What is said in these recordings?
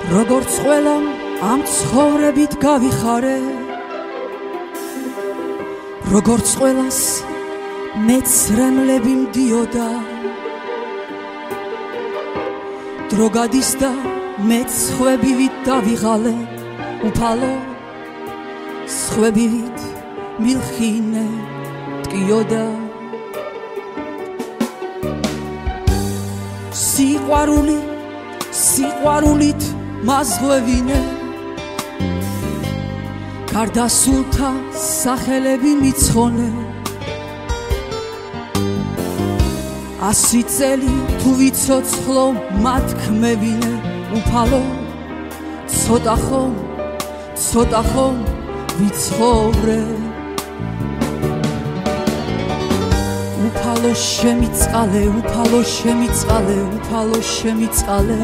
როგორც ყველა ამ ცხოვრებით გავიხარე, როგორც ყველას მეცრემლები მდიოდა, დრო გადის და მეც ხვებივით დავიღალე, უფალო სხვებივით მილხინე ტკიოდა. სიყვარულით მაზღვევინე, გარდასულთა სახელები მიცხონე, 100 წელი თუ ვიცოცხლო მათ ქმევინე, უფალო ცოტა ხომ ვიცხოვრე. უფალო შემიწყალე, უფალო შემიწყალე, უფალო შემიწყალე,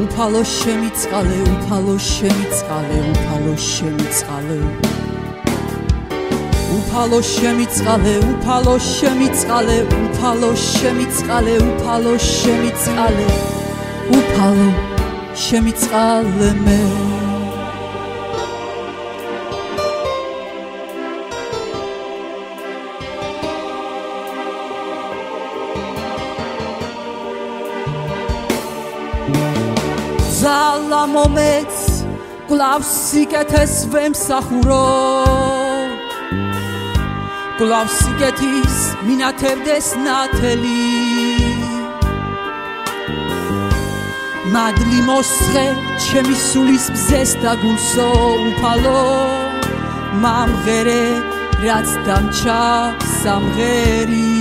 უფალო შემიწყალე, უფალო შემიწყალე, უფალო შემიწყალე, უფალო შემიწყალე, უფალო შემიწყალე, უფალო შემიწყალე, უფალო შემიწყალე, უფალო შემიწყალე მე. ზალა მომეც კლავს სიკეთეს ვემსახურო, კლავს სიკეთის მინათებდეს ნათელი, მადლი მოსხე ჩემი სულის მზეს დაგულსო, უფალო მამღერე რაც დამჩა სამღერი.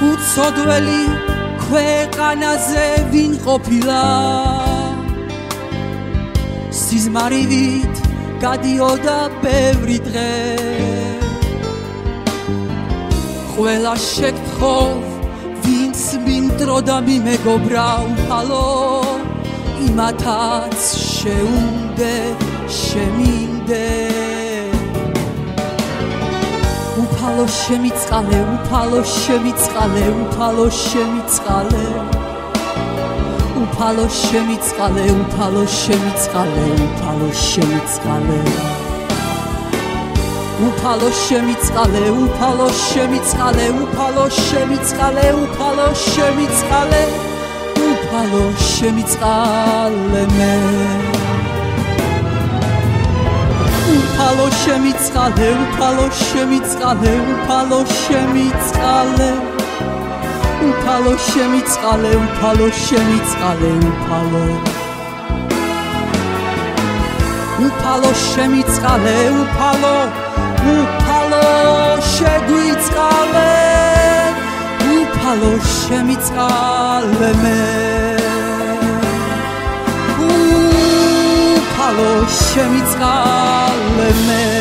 უცოდველი ქვეყანაზე ვინ ყოფილა, სიზმარივით გადიოდა ბევრი დღე, ყველა შეგთხოვ ვინც მინდრო და მიმეგობრა, უფალო იმათაც შეუნდე შემინდე. უფალო შემიწყალე, უფალო შემიწყალე, უფალო შემიწყალე, უფალო შემიწყალე, უფალო შემიწყალე, უფალო შემიწყალე, უფალო შემიწყალე, უფალო შემიწყალე, უფალო შემიწყალე, უფალო შემიწყალე, უფალო შემიწყალე მე. უფალო შემიწყალე, უფალო შემიწყალე, უფალო შემიწყალე, უფალო შემიწყალე, უფალო შემიწყალე, უფალო შემიწყალე, უფალო შეგვიწყალე, უფალო შემიწყალე მე. უფალო შემიწყალე მე.